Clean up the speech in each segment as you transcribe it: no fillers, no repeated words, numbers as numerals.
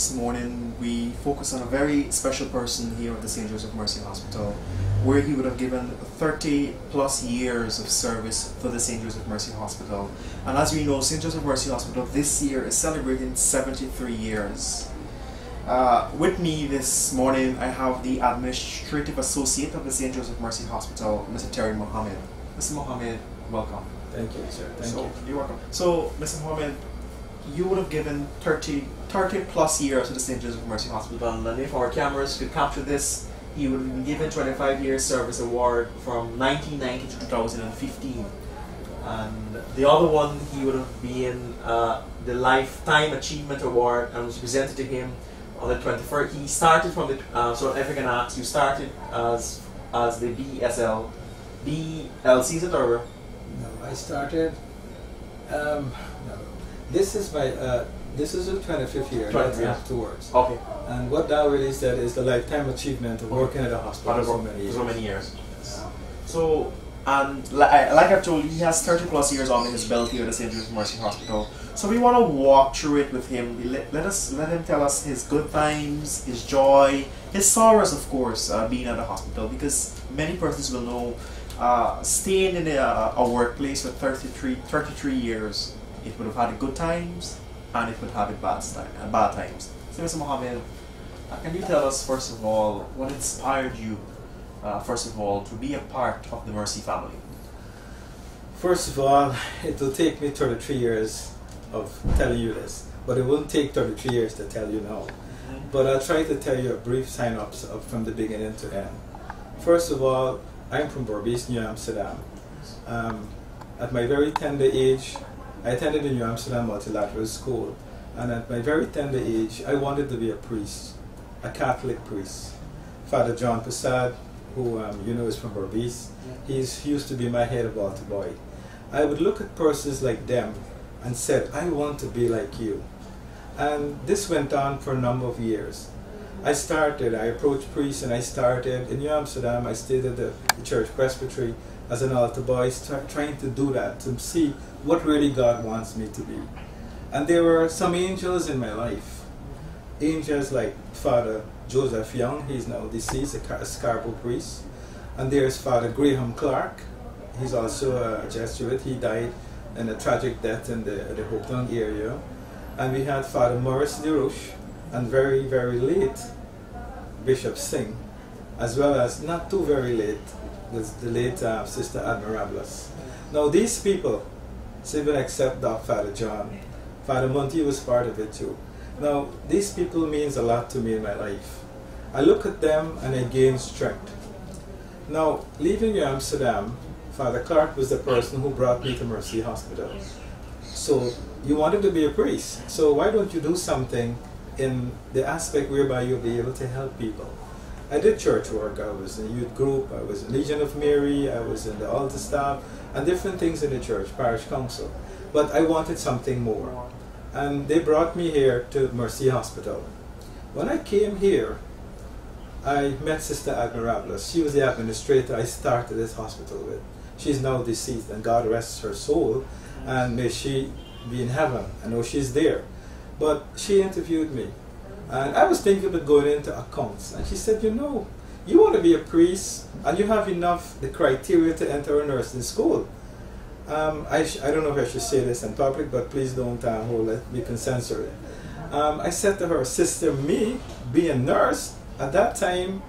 this morning we focus on a very special person here at the St. Joseph Mercy Hospital, where he would have given 30+ years of service for the St. Joseph Mercy Hospital. And as we know, St. Joseph Mercy Hospital this year is celebrating 73 years. With me this morning I have the Administrative Associate of the St. Joseph Mercy Hospital, Mr. Mohamed. Mr. Mohamed, welcome. Thank you, sir. Thank you. You're welcome. So, Mr. Mohamed, you would have given 30+ years to the St. Joseph Mercy Hospital, and if our cameras could capture this, he would have been given 25 years service award from 1990 to 2015. And the other one, he would have been the Lifetime Achievement Award, and was presented to him on the 21st. He started from the, so if I can ask, you started as the BLC, is it, or? No, I started, no. This is my, this is the 25th year afterwards. Okay. And what that really said is the lifetime achievement of working at a hospital for so many years. So, and like I've told you, he has 30+ years on his belt here at the St. Joseph Mercy Hospital. So we want to walk through it with him. Let him tell us his good times, his joy, his sorrows, of course, being at the hospital, because many persons will know staying in a workplace for 33 years, it would have had good times and it would have bad times. So Mr. Mohamed, can you tell us first of all what inspired you first of all to be a part of the Mercy family? First of all, it will take me 33 years of telling you this, but it won't take 33 years to tell you now. But I'll try to tell you a brief sign-ups from the beginning to end. First of all, I'm from Berbice, New Amsterdam. At my very tender age, I attended the New Amsterdam Multilateral School, and at my very tender age, I wanted to be a priest, a Catholic priest. Father John Prasad, who you know is from Berbice, he used to be my head of altar boy. I would look at persons like them and said, I want to be like you. And this went on for a number of years. I approached priests, and I started in New Amsterdam. I stayed at the church presbytery as an altar boy, trying to do that, to see what really God wants me to be. And there were some angels in my life. Angels like Father Joseph Young, he's now deceased, a Scarborough priest. And there's Father Graham Clark, he's also a Jesuit. He died in a tragic death in the Hopetown area. And we had Father Maurice DeRoche, and very, very late, Bishop Singh, as well as not too very late, was the late Sister Admirables. Now these people, even except Father John, Father Monty was part of it too. Now these people means a lot to me in my life. I look at them and I gain strength. Now leaving New Amsterdam, Father Clark was the person who brought me to Mercy Hospital. So you wanted to be a priest, so why don't you do something in the aspect whereby you'll be able to help people? I did church work, I was in a youth group, I was in Legion of Mary, I was in the altar staff, and different things in the church, parish council. But I wanted something more. And they brought me here to Mercy Hospital. When I came here, I met Sister Admirables. She was the administrator I started this hospital with. She's now deceased, and God rests her soul, and may she be in heaven. I know she's there. But she interviewed me, and I was thinking about going into accounts, and she said, you know, you want to be a priest and you have enough the criteria to enter a nursing school. I don't know if I should say this in public, but please don't hold it, you can censor it. I said to her, sister, me being a nurse, at that time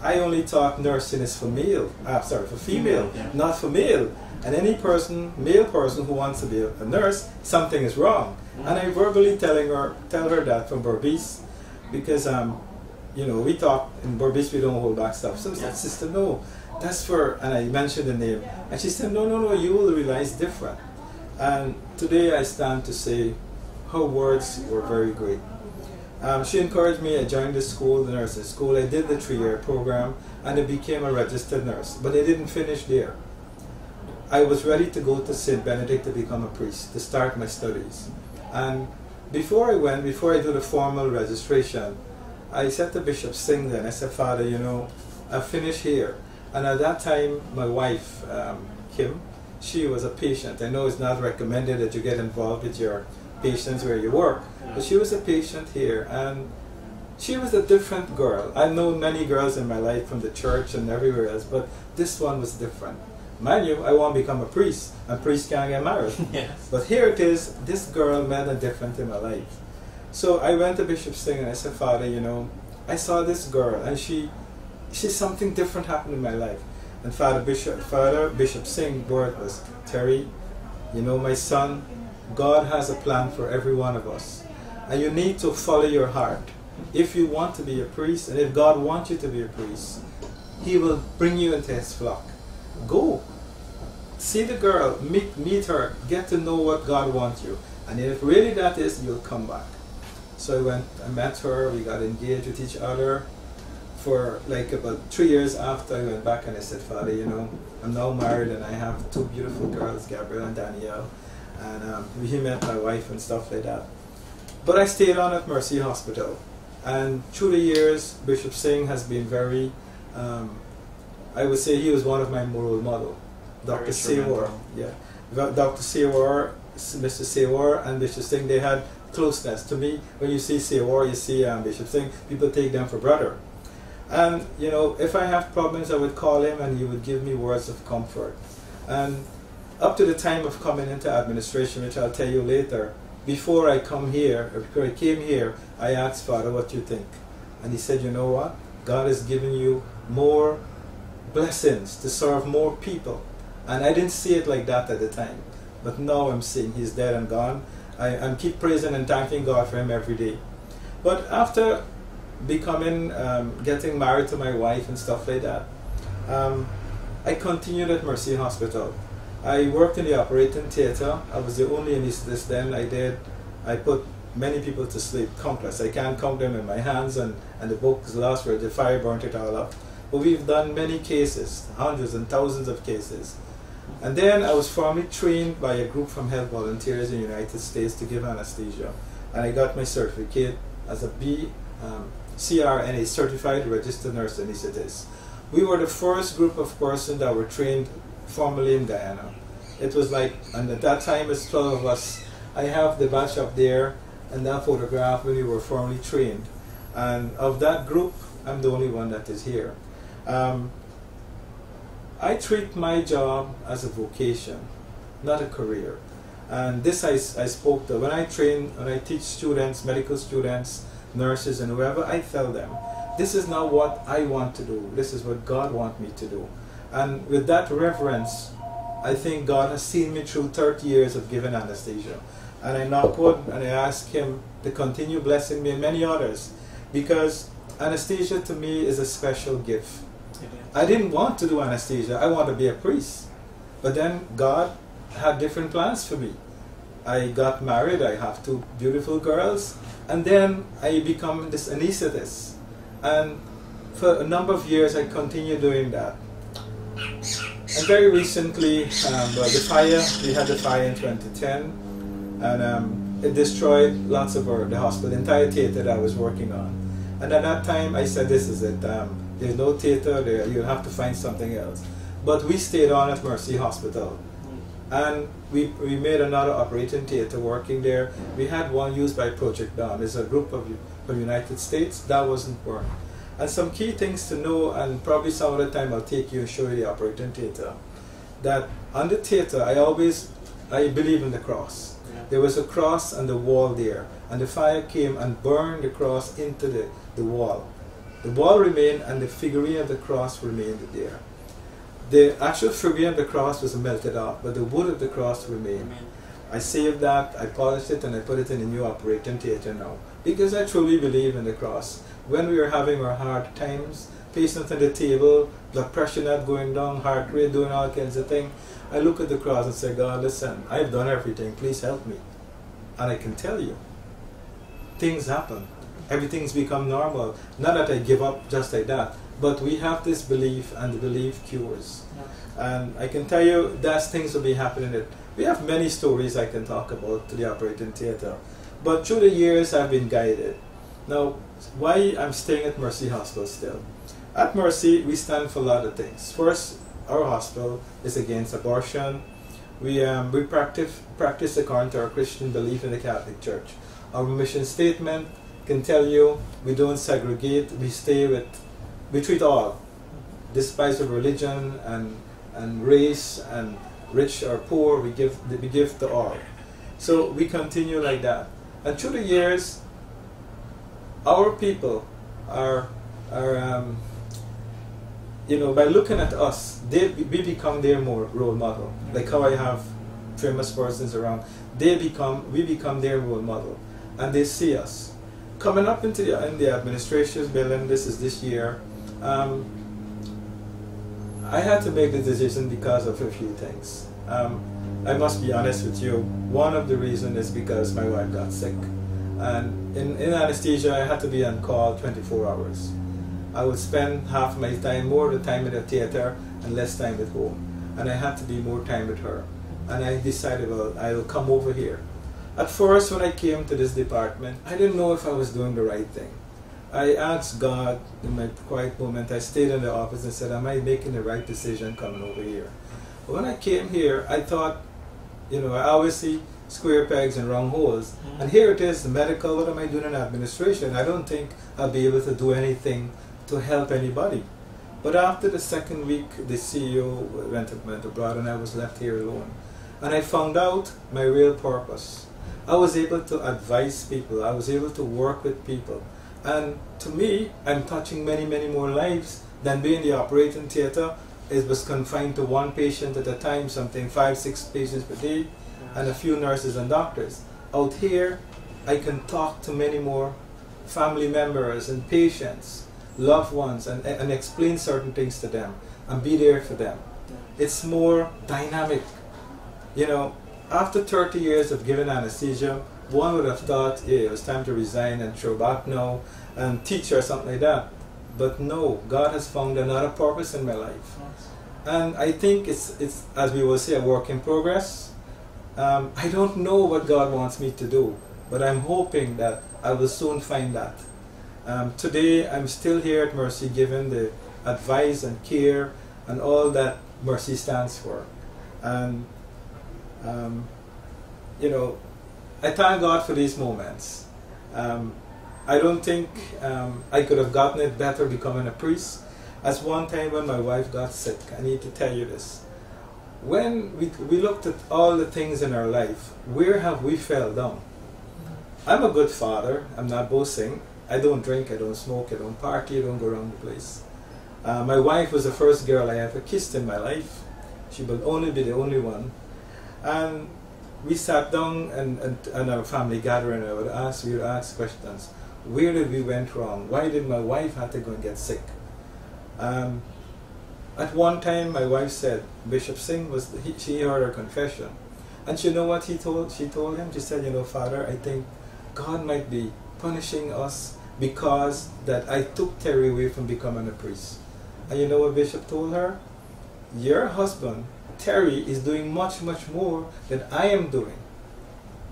I only thought nursing is for female, not for male. And any person, male person who wants to be a nurse, something is wrong. And I verbally tell her that from Berbice, because you know, we talk in Berbice, we don't hold back stuff. So I said, sister, no, that's for, and I mentioned the name, and she said, no, you will realize different. And today I stand to say her words were very great. She encouraged me. I joined the school, the nursing school. I did the 3-year program, and I became a registered nurse. But I didn't finish there. I was ready to go to St. Benedict to become a priest, to start my studies. And before I did the formal registration, I said to Bishop Singh then, I said, Father, you know, I finished here. And at that time, my wife, Kim, she was a patient. I know it's not recommended that you get involved with your patients where you work, but she was a patient here, and she was a different girl. I've known many girls in my life from the church and everywhere else, but this one was different. Mind you, I want to become a priest, and priests can't get married. Yes. But here it is, this girl made a difference in my life. So I went to Bishop Singh and I said, Father, you know, I saw this girl and she something different happened in my life. And Father Bishop Singh's word was, Terry, you know, my son, God has a plan for every one of us. And you need to follow your heart. If you want to be a priest, and if God wants you to be a priest, He will bring you into His flock. Go. See the girl, meet her, get to know what God wants you. And if really that is, you'll come back. So I went, I met her, we got engaged with each other. For like about 3 years after, I went back and I said, Father, you know, I'm now married and I have 2 beautiful girls, Gabrielle and Danielle. And he met my wife and stuff like that. But I stayed on at Mercy Hospital. And through the years, Bishop Singh has been very, I would say he was one of my role models. Dr. Sewar, yeah. Dr. Sewar, Mr. Sewar and Bishop Singh, they had closeness. To me, when you see Sewar, you see Bishop Singh, people take them for brother. And, you know, if I have problems, I would call him and he would give me words of comfort. And up to the time of coming into administration, which I'll tell you later, before I come here, or before I came here, I asked Father, what you think? And he said, you know what? God has given you more blessings to serve more people. And I didn't see it like that at the time. But now I'm seeing He's dead and gone. I keep praising and thanking God for Him every day. But after becoming, getting married to my wife and stuff like that, I continued at Mercy Hospital. I worked in the operating theater. I was the only anesthetist then. I put many people to sleep, countless. I can't count them in my hands, and the book is lost where the fire burnt it all up. But we've done many cases, hundreds and thousands of cases. And then I was formally trained by a group from health volunteers in the United States to give anesthesia. And I got my certificate as a CRNA, Certified Registered Nurse Anesthetist. We were the first group of persons that were trained formally in Guyana. It was like, and at that time it's 12 of us. I have the batch up there and that photograph when we were formally trained. And of that group, I'm the only one that is here. I treat my job as a vocation, not a career. And this I spoke to. When I teach students, medical students, nurses, and whoever, I tell them, this is not what I want to do. This is what God wants me to do. And with that reverence, I think God has seen me through 30 years of giving anesthesia. And I knock wood and I ask Him to continue blessing me and many others, because anesthesia to me is a special gift. I didn't want to do anesthesia. I wanted to be a priest. But then God had different plans for me. I got married. I have 2 beautiful girls. And then I become this anesthetist. And for a number of years, I continued doing that. And very recently, the fire, we had the fire in 2010. And it destroyed lots of the hospital, the entire theater that I was working on. And at that time, I said, this is it. There's no theater there, you'll have to find something else. But we stayed on at Mercy Hospital. And we made another operating theater working there. We had one used by Project Dawn. There's a group from the United States that wasn't working. And some key things to know, and probably some other time I'll take you and show you the operating theater. That on the theater, I believe in the cross. Yeah. There was a cross on the wall there, and the fire came and burned the cross into the wall. The wall remained and the figurine of the cross remained there. The actual figurine of the cross was melted off, but the wood of the cross remained. Amen. I saved that, I polished it, and I put it in the new operating theater now. Because I truly believe in the cross. When we are having our hard times, patients at the table, blood pressure not going down, heart rate doing all kinds of things, I look at the cross and say, God, listen, I've done everything, please help me. And I can tell you, things happen. Everything's become normal. Not that I give up just like that, but we have this belief, and the belief cures. Yeah. And I can tell you that things will be happening. We have many stories I can talk about to the operating theater, but through the years I've been guided. Now, why I'm staying at Mercy Hospital still? At Mercy, we stand for a lot of things. First, our hospital is against abortion. We practice according to our Christian belief in the Catholic Church. Our mission statement can tell you we don't segregate. We treat all, despite of religion and race and rich or poor. We give to all. So we continue like that. And through the years, our people are by looking at us, we become their more role model. Like how I have famous persons around, we become their role model, and they see us coming up in the administration building. This year. I had to make the decision because of a few things. I must be honest with you. One of the reasons is because my wife got sick, and in anesthesia I had to be on call 24 hours. I would spend half my time, more of the time in the theater and less time at home, and I had to be more time with her. And I decided, well, I'll come over here. At first, when I came to this department, I didn't know if I was doing the right thing. I asked God in my quiet moment. I stayed in the office and said, am I making the right decision coming over here? But when I came here, I thought, I always see square pegs and round holes. Mm-hmm. And here it is, the medical, what am I doing in administration? I don't think I'll be able to do anything to help anybody. But after the second week, the CEO went abroad and I was left here alone. And I found out my real purpose. I was able to advise people. I was able to work with people. And to me, I'm touching many, many more lives than being the operating theater. It was confined to one patient at a time, something 5-6 patients per day, and a few nurses and doctors. Out here, I can talk to many more family members and patients, loved ones, and explain certain things to them and be there for them. It's more dynamic. After 30 years of giving anesthesia, one would have thought, yeah, it was time to resign and throw back now and teach or something like that. But no, God has found another purpose in my life. And I think it's as we will say, a work in progress. I don't know what God wants me to do, but I'm hoping that I will soon find that. Today, I'm still here at Mercy, giving the advice and care and all that Mercy stands for. And, I thank God for these moments. I don't think I could have gotten it better becoming a priest. As one time when my wife got sick, I need to tell you this. When we looked at all the things in our life, where have we fell down? I'm a good father. I'm not boasting. I don't drink, I don't smoke, I don't party, I don't go around the place. My wife was the first girl I ever kissed in my life. She would only be the only one. And we sat down and our family gathering, we would ask questions. Where did we went wrong? Why did my wife have to go and get sick? At one time, my wife said, Bishop Singh, she heard her confession. And you know what she told him? She said, Father, I think God might be punishing us because that I took Terry away from becoming a priest. And you know what Bishop told her? Your husband, Terry, is doing much, much more than I am doing.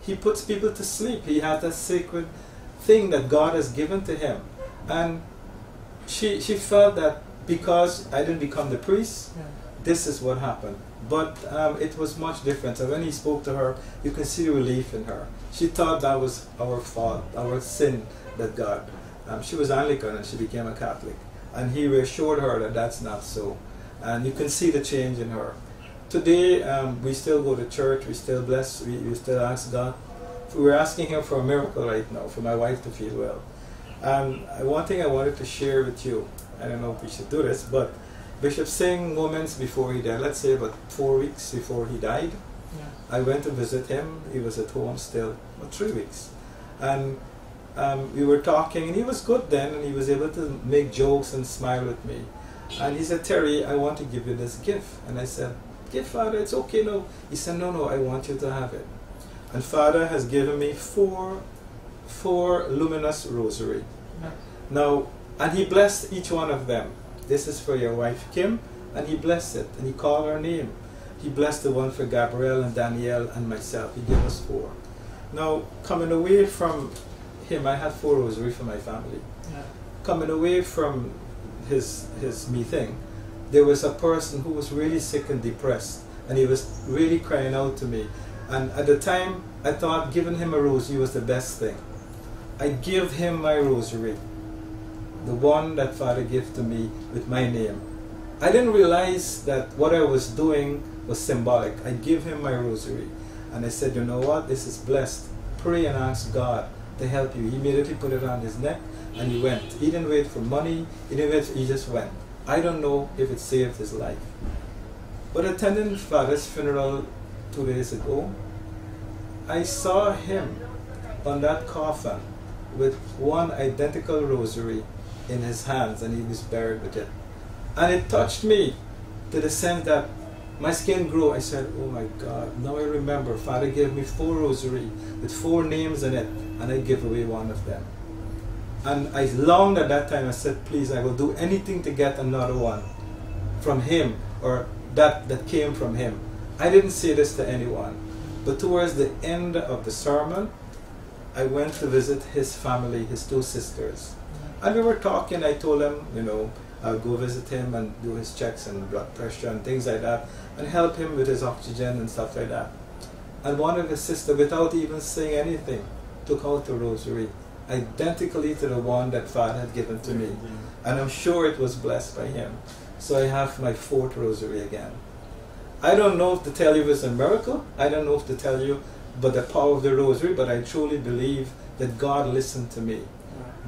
He puts people to sleep. He has that sacred thing that God has given to him. And she felt that because I didn't become the priest, this is what happened. But it was much different. And when he spoke to her, you can see the relief in her. She thought that was our fault, our sin, that God. She was Anglican and she became a Catholic. And he reassured her that that's not so. And you can see the change in her. Today, we still go to church, we still bless, we still ask God. We're asking Him for a miracle right now, for my wife to feel well. One thing I wanted to share with you, I don't know if we should do this, but Bishop Singh, moments before he died, let's say about 4 weeks before he died, I went to visit him. He was at home still, 3 weeks. And we were talking, and he was good then, and he was able to make jokes and smile with me. And he said, Terry, I want to give you this gift. And I said, gift, Father, it's okay, no. He said, no, I want you to have it. And Father has given me four luminous rosary. Now, and he blessed each one of them. This is for your wife, Kim, and he blessed it, and he called her name. He blessed the one for Gabrielle and Danielle and myself. He gave us 4. Now, coming away from him, I had 4 rosary for my family. Coming away from his meeting, there was a person who was really sick and depressed, and he was really crying out to me. And at the time, I thought giving him a rosary was the best thing. I give him my rosary, the one that Father gave to me with my name. I didn't realize that what I was doing was symbolic. I give him my rosary, and I said, you know what, this is blessed. Pray and ask God to help you. He immediately put it on his neck, and he went. He didn't wait for money, he just went. I don't know if it saved his life. But attending Father's funeral 2 days ago, I saw him on that coffin with one identical rosary in his hands, and he was buried with it. And it touched me to the sense that my skin grew. I said, oh my God, now I remember Father gave me 4 rosary with 4 names in it, and I gave away one of them. And I longed at that time. I said, please, I will do anything to get another one from him, or that came from him. I didn't say this to anyone, but towards the end of the sermon, I went to visit his family, his 2 sisters. And we were talking. I told him, you know, I'll go visit him and do his checks and blood pressure and things like that, and help him with his oxygen and stuff like that. And one of his sisters, without even saying anything, took out the rosary, identically to the one that Father had given to me. And I'm sure it was blessed by him. So I have my 4th rosary again. I don't know if to tell you it's a miracle. I don't know if to tell you but the power of the rosary, but I truly believe that God listened to me.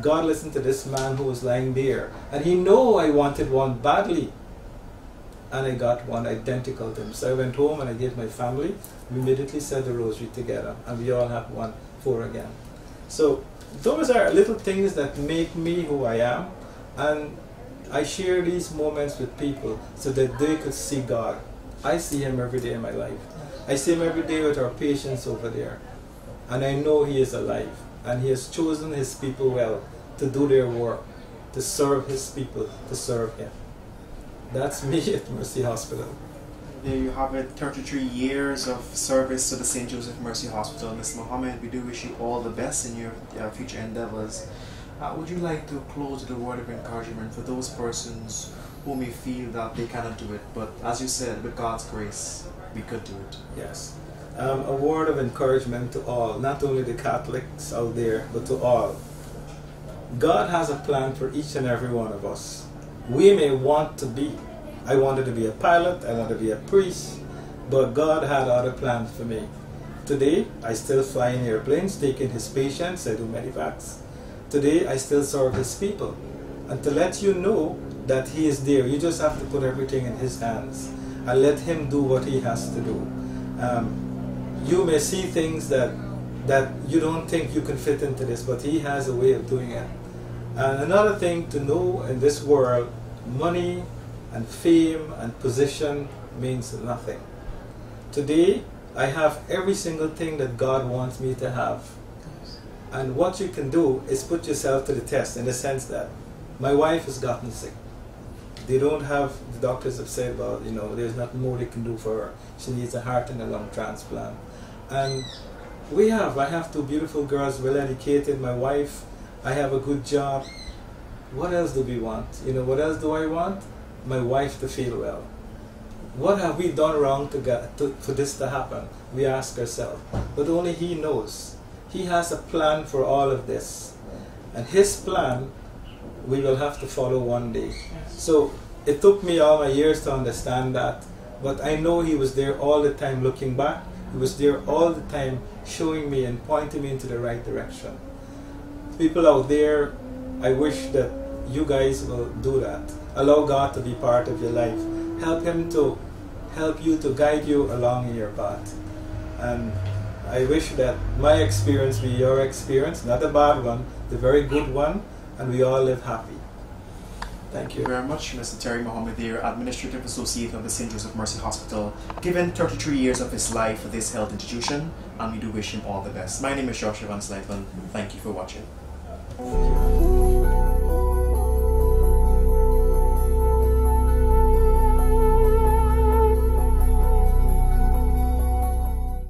God listened to this man who was lying there, and he knew I wanted one badly, and I got one identical to him. So I went home and I gave my family. We immediately said the rosary together, and we all have 4 again. So those are little things that make me who I am, and I share these moments with people so that they could see God. I see him every day in my life. I see him every day with our patients over there, and I know he is alive. And he has chosen his people well to do their work, to serve his people, to serve him. That's me at Mercy Hospital. There you have it, 33 years of service to the St. Joseph Mercy Hospital. Mr. Mohamed, we do wish you all the best in your future endeavors. Would you like to close with a word of encouragement for those persons who may feel that they cannot do it, but as you said, with God's grace, we could do it? Yes. A word of encouragement to all, not only the Catholics out there, but to all. God has a plan for each and every one of us. We may want to be. I wanted to be a pilot, I wanted to be a priest, but God had other plans for me. Today, I still fly in airplanes, taking his patients, I do medevacs. Today, I still serve his people. And to let you know that he is there, you just have to put everything in his hands and let him do what he has to do. You may see things that you don't think you can fit into this, but he has a way of doing it. And another thing to know in this world, money and fame and position means nothing. Today, I have every single thing that God wants me to have. And what you can do is put yourself to the test, in the sense that my wife has gotten sick. They don't have, the doctors have said, well, you know, there's nothing more they can do for her. She needs a heart and a lung transplant. And I have 2 beautiful girls, well educated, my wife, I have a good job. What else do we want? You know, what else do I want? My wife to feel well. What have we done wrong for this to happen? We ask ourselves. But only he knows. He has a plan for all of this. And his plan, we will have to follow one day. So it took me all my years to understand that. But I know he was there all the time looking back. He was there all the time showing me and pointing me into the right direction. People out there, I wish that you guys will do that. Allow God to be part of your life. Help you to guide you along your path. And I wish that my experience be your experience, not a bad one, the very good one, and we all live happy. Thank you very much, Mr. Terry Mohamed, Administrative Associate of the St. Joseph Mercy Hospital, given 33 years of his life for this health institution, and we do wish him all the best. My name is Joshua Van Slyton. Thank you for watching.